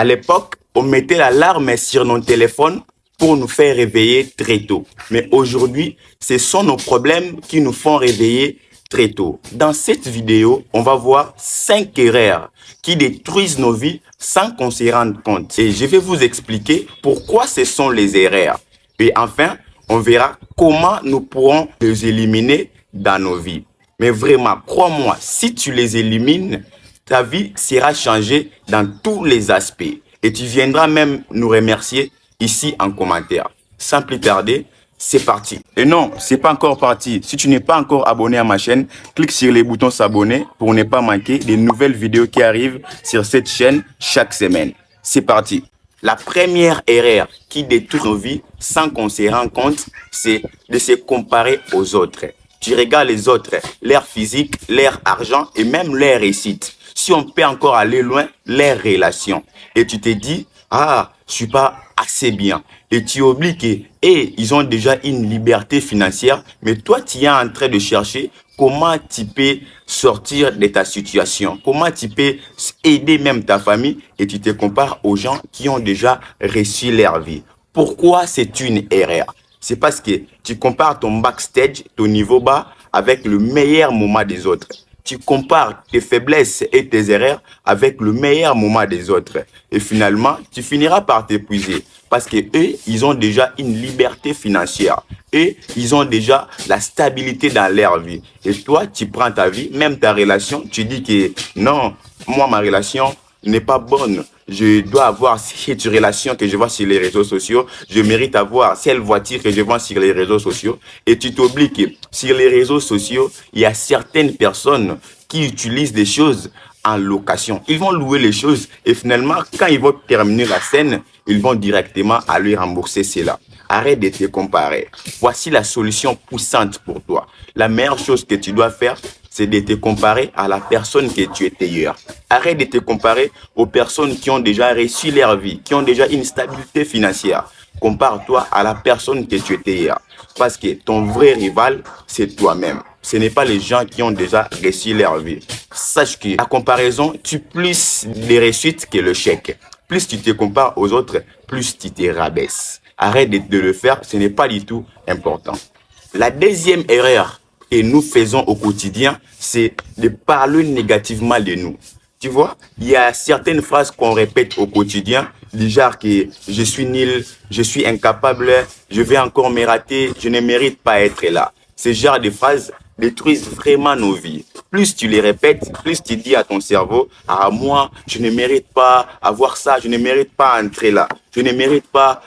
À l'époque, on mettait l'alarme sur nos téléphones pour nous faire réveiller très tôt. Mais aujourd'hui, ce sont nos problèmes qui nous font réveiller très tôt. Dans cette vidéo, on va voir 5 erreurs qui détruisent nos vies sans qu'on s'y rende compte. Et je vais vous expliquer pourquoi ce sont les erreurs. Et enfin, on verra comment nous pourrons les éliminer dans nos vies. Mais vraiment, crois-moi, si tu les élimines, ta vie sera changée dans tous les aspects. Et tu viendras même nous remercier ici en commentaire. Sans plus tarder, c'est parti. Et non, c'est pas encore parti. Si tu n'es pas encore abonné à ma chaîne, clique sur les boutons s'abonner pour ne pas manquer des nouvelles vidéos qui arrivent sur cette chaîne chaque semaine. C'est parti. La première erreur qui détruit nos vies sans qu'on se rende compte, c'est de se comparer aux autres. Tu regardes les autres, leur physique, leur argent et même leur réussite. Si on peut encore aller loin, leurs relations. Et tu te dis, ah, je suis pas assez bien. Et tu oublies que, ils ont déjà une liberté financière, mais toi, tu es en train de chercher comment tu peux sortir de ta situation, comment tu peux aider même ta famille et tu te compares aux gens qui ont déjà réussi leur vie. Pourquoi c'est une erreur? C'est parce que tu compares ton backstage, ton niveau bas, avec le meilleur moment des autres. Tu compares tes faiblesses et tes erreurs avec le meilleur moment des autres. Et finalement, tu finiras par t'épuiser. Parce que eux, ils ont déjà une liberté financière. Et ils ont déjà la stabilité dans leur vie. Et toi, tu prends ta vie, même ta relation, tu dis que non, moi, ma relation n'est pas bonne. Je dois avoir cette relation que je vois sur les réseaux sociaux. Je mérite avoir cette voiture que je vois sur les réseaux sociaux. Et tu t'oublies que sur les réseaux sociaux, il y a certaines personnes qui utilisent des choses en location. Ils vont louer les choses et finalement, quand ils vont terminer la scène, ils vont directement aller rembourser cela. Arrête de te comparer. Voici la solution poussante pour toi. La meilleure chose que tu dois faire, c'est de te comparer à la personne que tu étais hier. Arrête de te comparer aux personnes qui ont déjà réussi leur vie, qui ont déjà une stabilité financière. Compare-toi à la personne que tu étais hier. Parce que ton vrai rival, c'est toi-même. Ce n'est pas les gens qui ont déjà réussi leur vie. Sache que la comparaison tue plus les réussites que le chèque. Plus tu te compares aux autres, plus tu te rabaisses. Arrête de le faire, ce n'est pas du tout important. La deuxième erreur que nous faisons au quotidien, c'est de parler négativement de nous. Tu vois, il y a certaines phrases qu'on répète au quotidien, du genre que je suis nul, je suis incapable, je vais encore me rater, je ne mérite pas être là. Ce genre de phrases détruisent vraiment nos vies. Plus tu les répètes, plus tu dis à ton cerveau, ah moi, je ne mérite pas avoir ça, je ne mérite pas entrer là, je ne mérite pas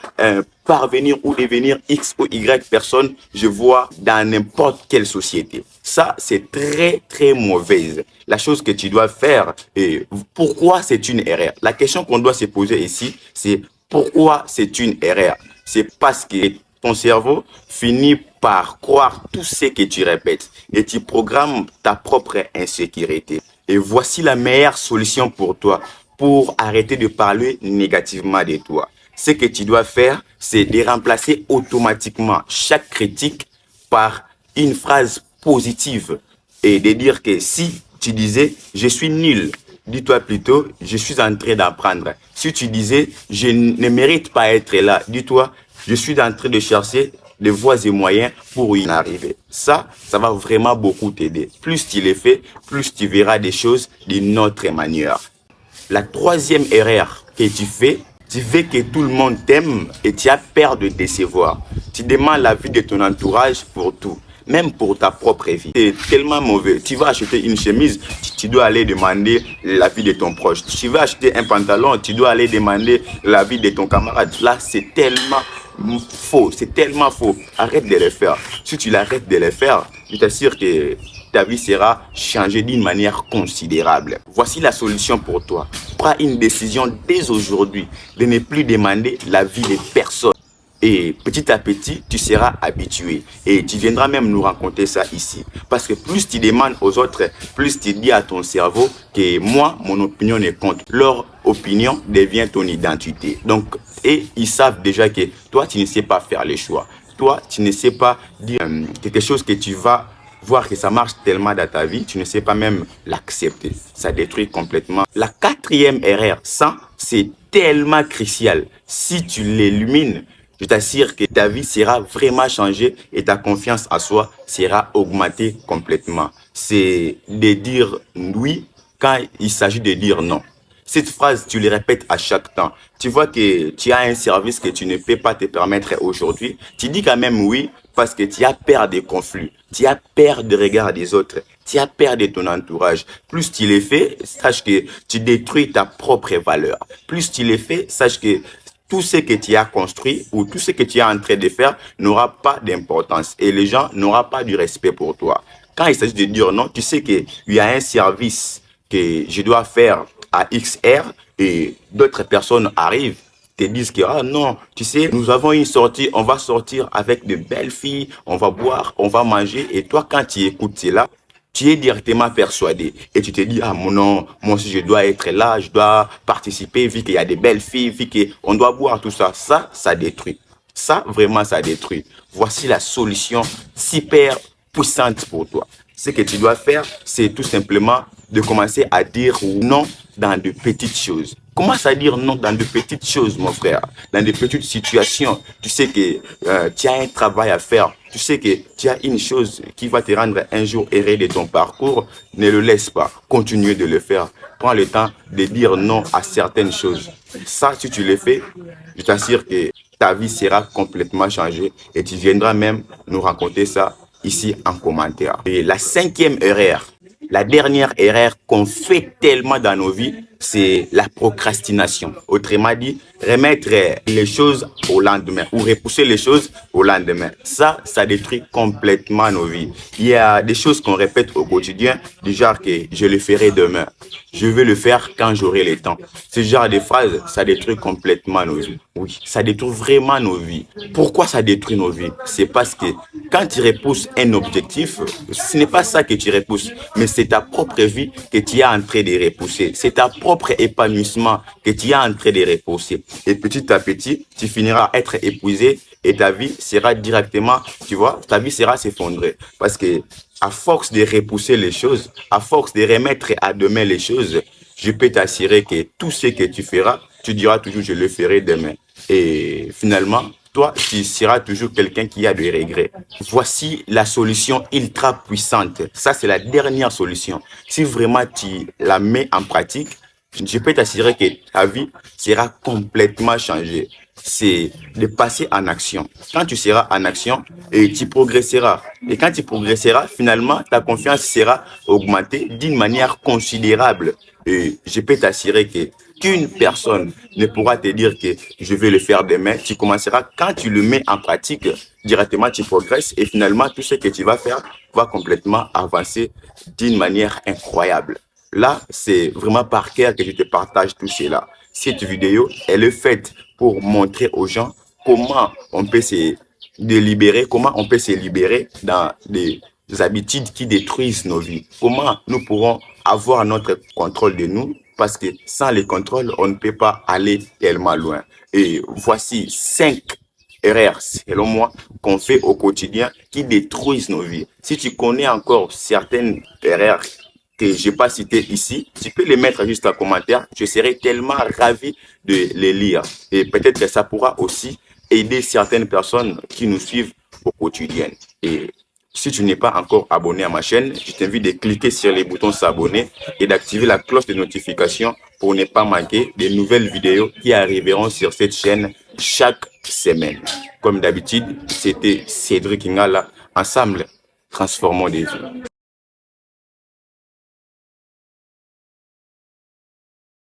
parvenir ou devenir X ou Y personne, je vois dans n'importe quelle société. Ça, c'est très, très mauvaise. La chose que tu dois faire, et pourquoi c'est une erreur? La question qu'on doit se poser ici, c'est pourquoi c'est une erreur? C'est parce que ton cerveau finit par croire tout ce que tu répètes et tu programmes ta propre insécurité. Et voici la meilleure solution pour toi, pour arrêter de parler négativement de toi. Ce que tu dois faire, c'est de remplacer automatiquement chaque critique par une phrase positive et de dire que si tu disais « je suis nul », dis-toi plutôt « je suis en train d'apprendre ». Si tu disais « je ne mérite pas être là », dis-toi « je suis en train de chercher les voies et moyens pour y arriver ». Ça va vraiment beaucoup t'aider. Plus tu le fais, plus tu verras des choses d'une autre manière. La troisième erreur que tu fais, tu veux que tout le monde t'aime et tu as peur de décevoir. Tu demandes l'avis de ton entourage pour tout, même pour ta propre vie. C'est tellement mauvais. Tu vas acheter une chemise, tu dois aller demander l'avis de ton proche. Tu vas acheter un pantalon, tu dois aller demander l'avis de ton camarade. Là, c'est tellement faux, c'est tellement faux. Arrête de le faire. Si tu l'arrêtes de le faire, je t'assure que ta vie sera changée d'une manière considérable. Voici la solution pour toi. Prends une décision dès aujourd'hui de ne plus demander l'avis des personnes. Et petit à petit, tu seras habitué. Et tu viendras même nous raconter ça ici. Parce que plus tu demandes aux autres, plus tu dis à ton cerveau que moi, mon opinion ne compte. Leur opinion devient ton identité. Donc, et ils savent déjà que toi, tu ne sais pas faire les choix. Toi, tu ne sais pas dire quelque chose que tu vas voir que ça marche tellement dans ta vie, tu ne sais pas même l'accepter. Ça détruit complètement. La quatrième erreur, sans c'est tellement crucial. Si tu l'élimines, je t'assure que ta vie sera vraiment changée et ta confiance en soi sera augmentée complètement. C'est de dire oui quand il s'agit de dire non. Cette phrase, tu le répètes à chaque temps. Tu vois que tu as un service que tu ne peux pas te permettre aujourd'hui. Tu dis quand même oui parce que tu as peur des conflits. Tu as peur du regard des autres. Tu as peur de ton entourage. Plus tu le fais, sache que tu détruis ta propre valeur. Plus tu le fais, sache que tout ce que tu as construit ou tout ce que tu es en train de faire n'aura pas d'importance et les gens n'auront pas du respect pour toi. Quand il s'agit de dire non, tu sais qu'il y a un service que je dois faire à XR et d'autres personnes arrivent, te disent que ah non, tu sais, nous avons une sortie, on va sortir avec de belles filles, on va boire, on va manger. Et toi, quand tu écoutes cela, tu es directement persuadé et tu te dis ah mon non, moi aussi je dois être là, je dois participer vu qu'il y a des belles filles, vu qu'on doit boire tout ça. Ça détruit. Ça, vraiment, ça détruit. Voici la solution super puissante pour toi. Ce que tu dois faire, c'est tout simplement de commencer à dire non dans de petites choses. Commence à dire non dans de petites choses, mon frère, dans de petites situations. Tu sais que tu as un travail à faire. Tu sais que tu as une chose qui va te rendre un jour heureux de ton parcours. Ne le laisse pas. Continue de le faire. Prends le temps de dire non à certaines choses. Ça, si tu le fais, je t'assure que ta vie sera complètement changée et tu viendras même nous raconter ça ici en commentaire. Et la cinquième erreur, la dernière erreur qu'on fait tellement dans nos vies, c'est la procrastination. Autrement dit, remettre les choses au lendemain ou repousser les choses au lendemain. Ça détruit complètement nos vies. Il y a des choses qu'on répète au quotidien, du genre que je le ferai demain. Je vais le faire quand j'aurai le temps. Ce genre de phrases, ça détruit complètement nos vies. Oui, ça détruit vraiment nos vies. Pourquoi ça détruit nos vies? C'est parce que quand tu repousses un objectif, ce n'est pas ça que tu repousses, mais c'est ta propre vie que tu es en train de repousser. C'est ta propre épanouissement que tu es en train de repousser. Et petit à petit, tu finiras à être épuisé et ta vie sera directement, tu vois, ta vie sera s'effondrer. Parce que à force de repousser les choses, à force de remettre à demain les choses, je peux t'assurer que tout ce que tu feras, tu diras toujours je le ferai demain. Et finalement, toi, tu seras toujours quelqu'un qui a des regrets. Voici la solution ultra puissante. Ça, c'est la dernière solution. Si vraiment tu la mets en pratique, je peux t'assurer que ta vie sera complètement changée. C'est de passer en action. Quand tu seras en action, et tu progresseras. Et quand tu progresseras, finalement, ta confiance sera augmentée d'une manière considérable. Et je peux t'assurer que qu'une personne ne pourra te dire que je vais le faire demain. Tu commenceras, quand tu le mets en pratique, directement tu progresses et finalement tout ce que tu vas faire va complètement avancer d'une manière incroyable. Là, c'est vraiment par cœur que je te partage tout cela. Cette vidéo, elle est faite pour montrer aux gens comment on peut se délibérer, comment on peut se libérer dans des habitudes qui détruisent nos vies. Comment nous pourrons avoir notre contrôle de nous parce que sans le contrôle, on ne peut pas aller tellement loin. Et voici 5 erreurs, selon moi, qu'on fait au quotidien qui détruisent nos vies. Si tu connais encore certaines erreurs que je n'ai pas citées ici, tu peux les mettre juste en commentaire. Je serai tellement ravi de les lire. Et peut-être que ça pourra aussi aider certaines personnes qui nous suivent au quotidien. Et si tu n'es pas encore abonné à ma chaîne, je t'invite de cliquer sur les boutons s'abonner et d'activer la cloche de notification pour ne pas manquer des nouvelles vidéos qui arriveront sur cette chaîne chaque semaine. Comme d'habitude, c'était Cédric Ingala. Ensemble, transformons des vies.